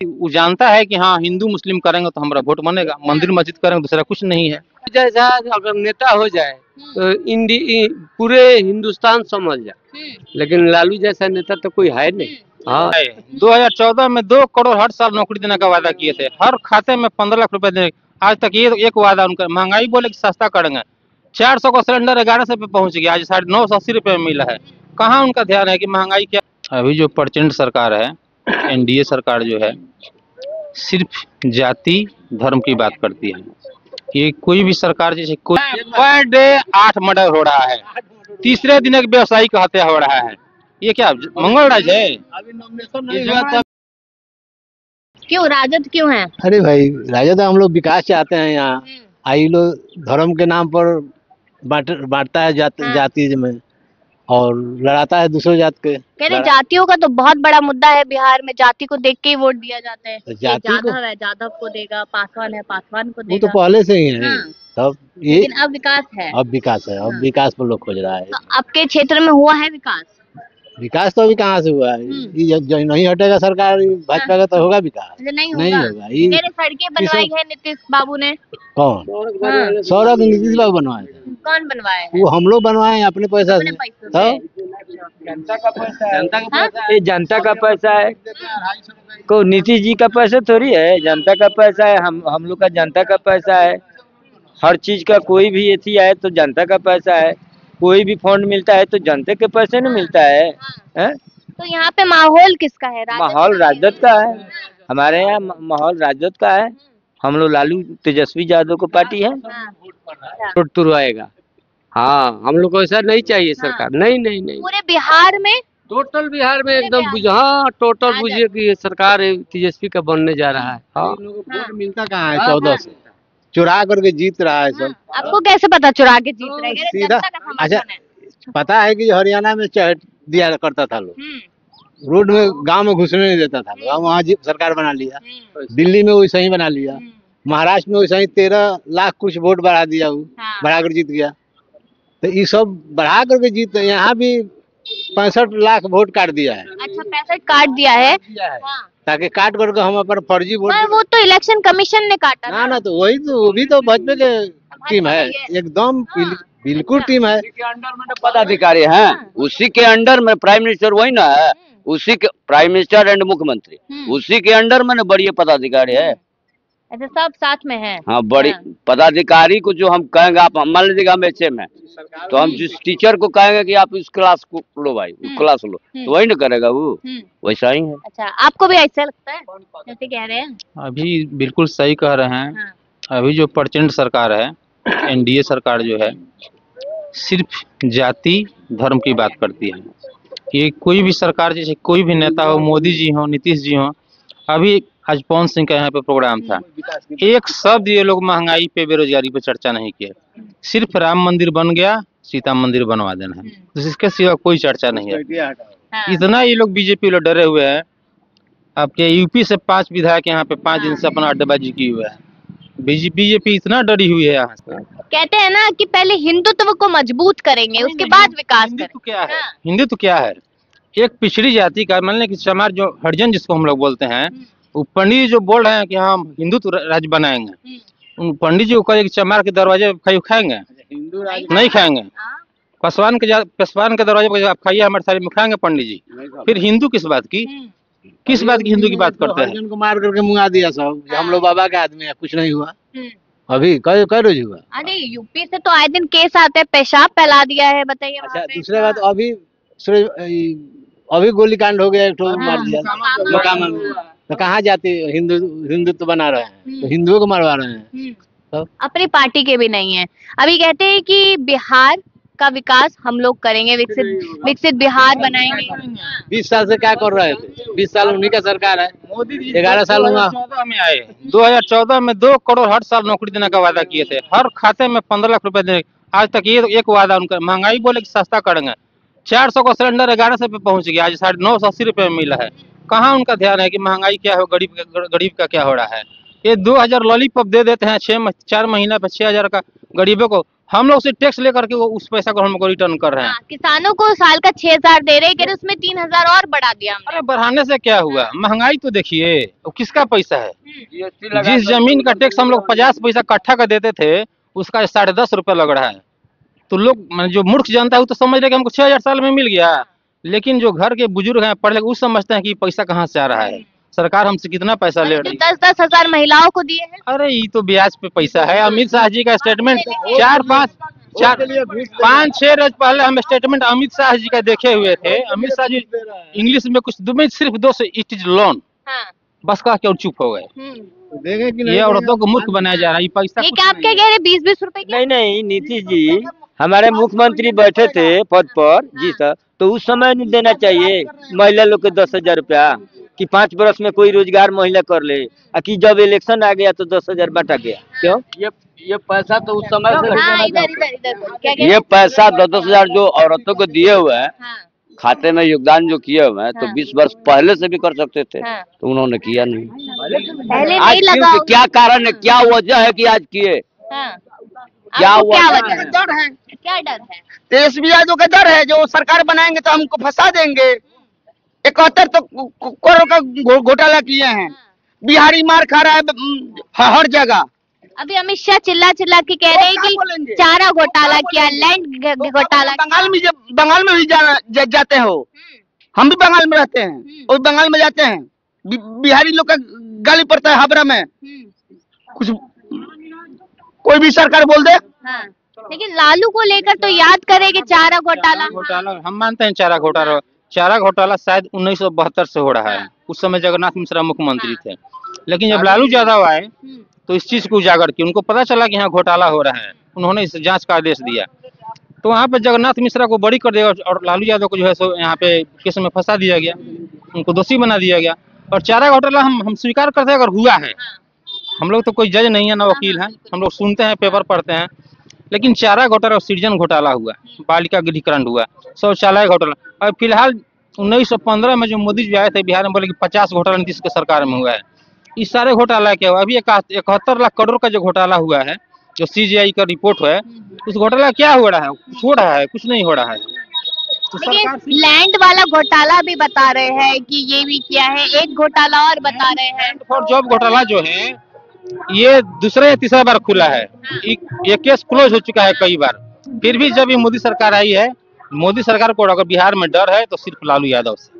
वो जानता है कि हाँ हिंदू मुस्लिम करेंगे तो हमारा वोट बनेगा, मंदिर मस्जिद करेंगे दूसरा कुछ नहीं है। जैसा अगर नेता हो जाए तो पूरे हिंदुस्तान समझ जाए, लेकिन लालू जैसा नेता तो कोई है नहीं। हाँ 2014 में 2 करोड़ हर साल नौकरी देने का वादा किए थे, हर खाते में 15 लाख रुपए देने। आज तक ये एक वादा उनका, महंगाई बोले कि सस्ता करेंगे, 400 का सिलेंडर 1100 पे पहुंच गया, आज 980 रुपए में मिला है। कहाँ उनका ध्यान है कि महंगाई क्या। अभी जो प्रचंड सरकार है, एनडीए सरकार जो है, सिर्फ जाति धर्म की बात करती है। ये कोई भी सरकार जैसे कोई पर डे 8 मर्डर हो रहा है, तीसरे दिन एक व्यवसायी का हत्या हो रहा है। ये क्या मंगल राज है? अभी नॉमिनेशन नहीं हुआ था। क्यों राजद क्यों है? अरे भाई राजद हम लोग विकास चाहते हैं यहाँ। आई लोग धर्म के नाम पर बांटता है जाति में और लड़ाता है दूसरे जात के। कह रहे जातियों का तो बहुत बड़ा मुद्दा है बिहार में, जाति को देख के ही वोट दिया जाता है। जाधव है जाधव को देगा, पासवान है पासवान को देगा। वो तो पहले से ही है। तब ये लेकिन अब विकास है। अब विकास है, अब विकास पर लोग खोज रहा है। तो आपके क्षेत्र में हुआ है विकास? विकास तो अभी कहाँ से हुआ है? ये जब नहीं हटेगा सरकार भाजपा का तो होगा विकास? नहीं होगा। मेरे सड़कें बनवाई है नीतीश बाबू ने। कौन? सड़क नीतीश बाबू बनवाए थे। कौन बनवाए है? वो हम लोग बनवाए हैं अपने पैसा से। जनता का पैसा, ये जनता का पैसा है, को नीतीश जी का पैसा थोड़ी है, जनता का पैसा है। हम लोग का जनता का पैसा है। हर चीज का कोई भी एथी है तो जनता का पैसा है, कोई भी फंड मिलता है तो जनता के पैसे नहीं मिलता है। तो यहाँ पे माहौल किसका है? माहौल राजद का है। हमारे यहाँ माहौल राजद का है। हम लोग लालू तेजस्वी यादव को पार्टी है। वोट तुरवाएगा। हाँ हम लोग को ऐसा नहीं चाहिए सरकार। नहीं नहीं नहीं, पूरे बिहार में, टोटल बिहार में एकदम हाँ टोटल बुझिए कि ये सरकार तेजस्वी का बनने जा रहा है। हाँ वोट मिलता कहाँ है? 14 से चुरा करके जीत रहा है सब। आपको कैसे पता चुरा के जीत रहे हैं? सीधा अच्छा पता है कि हरियाणा में चढ़ दिया करता था लोग, रोड में गांव में घुसने नहीं देता था लोग, वहाँ सरकार बना लिया। दिल्ली में वैसा ही बना लिया, महाराष्ट्र में वैसा ही 13 लाख कुछ वोट बढ़ा दिया, वो बढ़ा कर जीत गया। तो ये सब बढ़ा करके जीत, यहाँ भी 65 लाख वोट काट दिया है। अच्छा 65 काट दिया है ताकि काट करके हम अपना फर्जी वोट। वो तो इलेक्शन कमीशन ने काटा ना तो वही तो, वो भी तो भाजपा के टीम है, एकदम बिल्कुल टीम है। अंडर में पदाधिकारी हैं, उसी के अंडर में प्राइम मिनिस्टर वही ना है, उसी के प्राइम मिनिस्टर एंड मुख्यमंत्री उसी के अंडर में बड़ी पदाधिकारी है। अच्छा सब साथ में है। हाँ बड़ी पदाधिकारी को जो हम कहेंगे, आप मान लीजिएगा हम एचए में तो हम जिस टीचर को कहेंगे कि आप इस क्लास को लो भाई, क्लास लो, तो वही ना करेगा वो, वैसा ही है। अच्छा आपको भी ऐसा लगता है जैसे कह रहे हैं? अभी बिल्कुल सही कह रहे हैं। अभी जो प्रचंड सरकार है, एनडीए सरकार जो है, सिर्फ जाति धर्म की बात करती है। ये कोई भी सरकार जैसे कोई भी नेता हो, मोदी जी हो, नीतीश जी हो, अभी आज पवन सिंह का यहाँ पे प्रोग्राम था, एक शब्द ये लोग महंगाई पे बेरोजगारी पे चर्चा नहीं किया। सिर्फ राम मंदिर बन गया, सीता मंदिर बनवा देना है, तो इसके सिवा कोई चर्चा नहीं है। इतना ये लोग बीजेपी लोग डरे हुए हैं। आपके यूपी से 5 विधायक यहाँ पे 5 दिन से अपना अड्डेबाजी किए हुए है। बीजेपी इतना डरी हुई है यहाँ से। कहते हैं ना कि पहले हिंदुत्व को मजबूत करेंगे, उसके बाद विकास हिंदुत्व क्या है? हिंदुत्व क्या है? एक पिछड़ी जाति का, मान लें कि चमार जो हरिजन जिसको हम लोग बोलते हैं, वो पंडित जो बोल रहे हैं कि हम हिंदुत्व राज्य बनाएंगे, उन पंडित जी को कहे कि चमार के दरवाजे खाएंगे? नहीं खाएंगे। पासवान के दरवाजे पर आप खाइए हमारे थाली में, खाएंगे पंडित जी? फिर हिंदू किस बात की हिंदू की बात करते हैं? को मार करके मुंगा दिया सब, हम लोग बाबा के आदमी है, कुछ नहीं हुआ। अभी कई रोज हुआ। अरे यूपी से तो आए दिन केस आते हैं, पेशाब फैला दिया है, बताइए। अच्छा दूसरी बात, अभी गोलीकांड हो गया, एक ठो मार दिया मोकामा में, तो कहाँ जाते? हिंदुत्व बना रहे हैं तो हिंदुओं को मरवा रहे हैं। अपनी पार्टी के भी नहीं है। अभी कहते हैं कि बिहार का विकास हम लोग करेंगे, विकसित बिहार बनाएंगे। 20 साल से क्या कर रहे थे? 20 साल उन्हीं का सरकार है। मोदी जी 11 साल 2014 में आए, 2014 में 2 करोड़ हर साल नौकरी देने का वादा किए थे, हर खाते में 15 लाख रुपए देने। आज तक ये एक वादा उनका, महंगाई बोले कि सस्ता करेंगे, 400 का सिलेंडर 1100 पे पहुंच गया, आज 980 रुपए में मिला है। कहाँ उनका ध्यान है कि महंगाई क्या हो, गरीब का क्या हो रहा है? ये 2000 लॉलीपॉप दे देते हैं, 4 महीना पे 6000 का गरीबों को, हम लोग से टैक्स लेकर के वो उस पैसा को हमको रिटर्न कर रहे हैं। हाँ, किसानों को साल का 6,000 दे रहे, कह रहे उसमें 3,000 और बढ़ा दिया हमने। अरे बढ़ाने से क्या हुआ, महंगाई तो देखिए, वो किसका पैसा है। जिस जमीन का टैक्स हम लोग 50 पैसा कट्ठा का देते थे, उसका 10.5 रुपए लग रहा है। तो लोग जो मूर्ख जनता है वो तो समझ रहे कि हमको 6,000 साल में मिल गया, लेकिन जो घर के बुजुर्ग हैं पढ़े वो समझते हैं कि पैसा कहाँ से आ रहा है, सरकार हमसे कितना पैसा ले रही है। 10-10 हजार महिलाओं को दिए हैं। अरे ये तो ब्याज पे पैसा है। अमित शाह जी का स्टेटमेंट 5-6 रोज पहले हम स्टेटमेंट अमित शाह जी का देखे हुए थे। अमित शाह जी इंग्लिश में कुछ दुबई सिर्फ 2 से इट इज लोन बस कहा के और चुप हो गए। देंगे कि ये औरतों को मूर्ख बनाया जा रहा है। ये पैसा ये क्या आप क्या कह रहे, 20-20 रुपए की? नहीं नहीं, नीतीश जी हमारे मुख्यमंत्री बैठे थे पद पर जी सर, तो उस समय नहीं देना चाहिए महिला लोग को 10,000 रुपया, कि 5 बरस में कोई रोजगार महिला कर ले, कि जब इलेक्शन आ गया तो 10,000 बांटा गया। क्यों? ये पैसा तो उस समय से हाँ, इधर क्या कह ये पैसा 10,000 जो औरतों को दिए हुए हैं, हाँ, खाते में योगदान जो किए हुए हैं, तो हाँ। 20 वर्ष पहले से भी कर सकते थे, हाँ। तो उन्होंने किया नहीं। पहले आज नहीं लगा क्यों, क्या कारण है, क्या वजह है कि आज किए? हाँ। क्या आपको क्या हुआ? वजह है? डर है, क्या डर है? तेजस्वी यादव का डर है, जो सरकार बनाएंगे तो हमको फंसा देंगे। 71 तो करोड़ का घोटाला किए हैं, बिहारी मार खा रहा है हर जगह। अभी अमित शाह चिल्ला के कह रहे हैं कि चारा घोटाला किया, लैंड घोटाला किया। बंगाल में भी जाते हो, हम भी बंगाल में रहते हैं और बंगाल में जाते हैं, बिहारी लोग का गाली पड़ता है हावड़ा में, कुछ कोई भी सरकार बोल दे। हाँ। लेकिन लालू को लेकर तो याद करेंगे चारा घोटाला। हम मानते हैं चारा घोटाला शायद 1972 से हो रहा है। उस समय जगन्नाथ मिश्रा मुख्यमंत्री थे, लेकिन जब लालू यादव आए तो इस चीज को उजागर किया। उनको पता चला कि यहाँ घोटाला हो रहा है, उन्होंने इस जांच का आदेश दिया। तो वहाँ पे जगन्नाथ मिश्रा को बरी कर दिया और लालू यादव को जो है सो यहाँ पे केस में फंसा दिया गया, उनको दोषी बना दिया गया। और चारा घोटाला हम स्वीकार करते हैं अगर हुआ है। हम लोग तो कोई जज नहीं है, ना वकील हैं, हम लोग सुनते हैं, पेपर पढ़ते हैं। लेकिन चारा घोटाला और सृजन घोटाला हुआ, बालिका गृहीकरण हुआ, शौचालय घोटाला, और फिलहाल 1915 में जो मोदी जी आए थे बिहार में, बोले कि 50 घोटाला नीतीश के सरकार में हुआ है। इस सारे घोटाला क्या हुआ? अभी 71 लाख करोड़ का जो घोटाला हुआ है, जो CGI का रिपोर्ट है, उस घोटाला क्या हो रहा है? कुछ हो रहा है? कुछ नहीं हो रहा है। तो सरकार लैंड वाला घोटाला भी बता रहे हैं कि ये भी किया है, एक घोटाला और बता रहे हैं। फॉर जॉब घोटाला जो है ये दूसरा या तीसरा बार खुला है। ये केस क्लोज हो चुका है कई बार। फिर भी जब ये मोदी सरकार आई है, मोदी सरकार को अगर बिहार में डर है तो सिर्फ लालू यादव से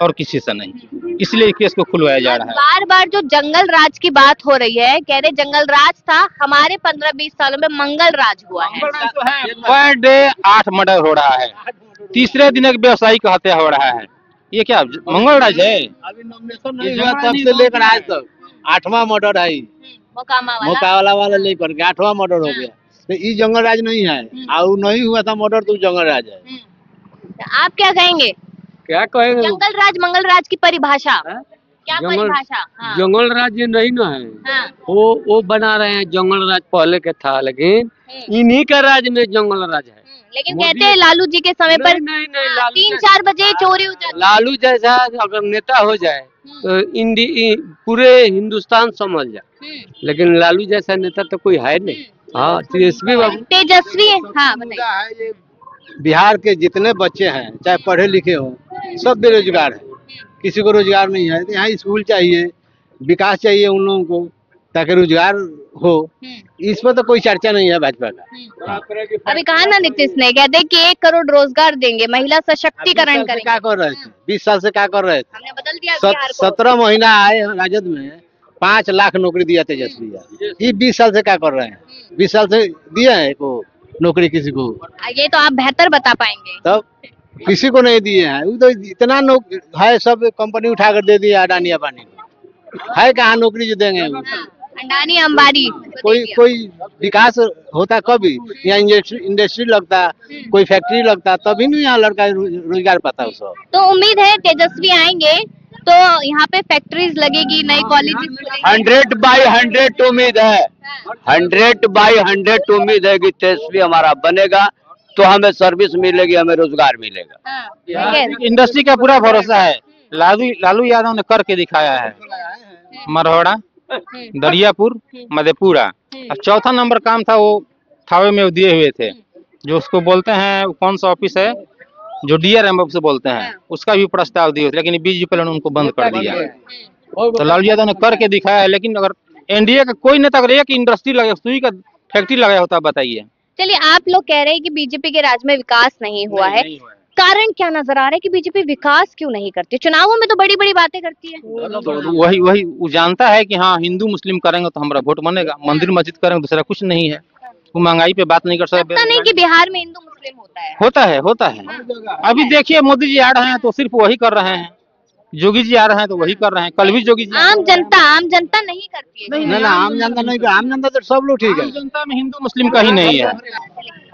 और किसी से नहीं, इसलिए केस को खुलवाया जा रहा है। बार बार जो जंगल राज की बात हो रही है, कह रहे जंगल राज था, हमारे 15-20 सालों में मंगल राज हुआ है। पर डे 8 मर्डर हो रहा है, तीसरे दिन एक व्यवसायी का हत्या हो रहा है। ये क्या मंगल राज है? अभी नॉमिनेशन नहीं हुआ तब से लेकर आज तक 8वां मर्डर है। मोकामा वाला लेकर के 8वां मर्डर हो गया। तो ये जंगल राज नहीं है, और नहीं हुआ था मर्डर तो जंगल राज है। आप क्या कहेंगे? क्या कहेंगे? जंगल राज मंगल राज की परिभाषा क्या? परिभाषा? हाँ। जंगल राज ये नहीं ना है। हाँ। वो बना रहे हैं जंगल राज, पहले के था, लेकिन इन्हीं का राज में जंगल राज है। लेकिन कहते हैं लालू जी के समय पर नहीं, 3-4 बजे चोरी हो जाती। लालू जैसा अगर नेता हो जाए तो पूरे हिंदुस्तान समझ जाए, लेकिन लालू जैसा नेता तो कोई है नहीं। हाँ, तेजस्वी तेजस्वी है। हाँ, बताइए। बिहार के जितने बच्चे हैं, चाहे पढ़े लिखे हो, सब बेरोजगार है, किसी को रोजगार नहीं है। यहाँ स्कूल चाहिए, विकास चाहिए उन लोगों को, ताकि रोजगार हो। इस पर तो कोई चर्चा नहीं है भाजपा का। अभी कहा ना नीतीश ने, कहते कि 1 करोड़ रोजगार देंगे, महिला सशक्तिकरण करेंगे। क्या कर रहे थे? 20 साल से क्या कर रहे थे? हमने बदल दिया बिहार को। 17 महीना आए राजद में, 5 लाख नौकरी दिया तेजस्वी यादव। ये 20 साल से क्या कर रहे हैं? 20 साल से दिया है को नौकरी किसी को? ये तो आप बेहतर बता पाएंगे। तब किसी को नहीं दिए हैं। वो तो इतना है, सब कंपनी उठा कर दे दिया अडानी अंबानी को। है कहाँ नौकरी जो देंगे वो? अंडानी अंबानी कोई विकास होता कभी? यहाँ इंडस्ट्री लगता, कोई फैक्ट्री लगता, तभी नहीं यहाँ लड़का रोजगार पाता है सब। तो उम्मीद है तेजस्वी आएंगे तो यहाँ पे फैक्ट्रीज लगेगी, नई कॉलेजेस 100/100 उम्मीद है, 100/100 उम्मीद है कि तेजस्वी हमारा बनेगा तो हमें सर्विस मिलेगी, हमें रोजगार मिलेगा। इंडस्ट्री का पूरा भरोसा है। लालू यादव ने करके दिखाया है। मरहौड़ा, दरियापुर, मधेपुरा। और चौथा नंबर काम था वो थावे में वो दिए हुए थे, जो उसको बोलते हैं, कौन सा ऑफिस है जो DRM ऑफिस बोलते हैं, उसका भी प्रस्ताव दिए थे, लेकिन बीजेपी ने उनको बंद कर दिया। तो लालू यादव ने करके दिखाया है, लेकिन अगर एनडीए का कोई नेता अगर एक इंडस्ट्री लगे, सुई का फैक्ट्री लगाया होता, बताइए। चलिए, आप लोग कह रहे हैं कि बीजेपी के राज में विकास नहीं हुआ है, कारण क्या नजर आ रहा है कि बीजेपी विकास क्यों नहीं करती? चुनावों में तो बड़ी बड़ी बातें करती है। तो वही वो जानता है कि हाँ, हिंदू मुस्लिम करेंगे तो हमारा वोट बनेगा, मंदिर मस्जिद करेंगे दूसरा कुछ नहीं है, वो महंगाई पे बात नहीं कर सकते। लगता नहीं कि बिहार में हिंदू मुस्लिम होता है। अभी देखिए, मोदी जी आ रहे हैं तो सिर्फ वही कर रहे हैं, योगी जी आ रहे हैं तो वही कर रहे हैं, कल भी योगी जी। आम जनता नहीं करती है। ना आम जनता नहीं, आम जनता तो सब लोग ठीक है। आम जनता में हिंदू मुस्लिम का ही नहीं है।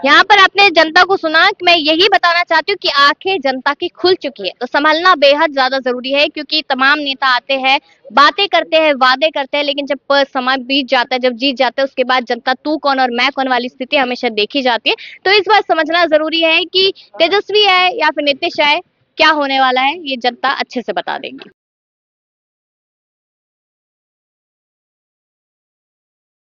यहाँ पर आपने जनता को सुना। मैं यही बताना चाहती हूँ कि आंखें जनता की खुल चुकी है, तो संभलना बेहद ज्यादा जरूरी है, क्योंकि तमाम नेता आते हैं, बातें करते हैं, वादे करते हैं, लेकिन जब समय बीत जाता है, जब जीत जाता है, उसके बाद जनता तू कौन और मैं कौन वाली स्थिति हमेशा देखी जाती है। तो इस बार समझना जरूरी है कि तेजस्वी है या फिर नीतीश है, क्या होने वाला है ये जनता अच्छे से बता देंगी।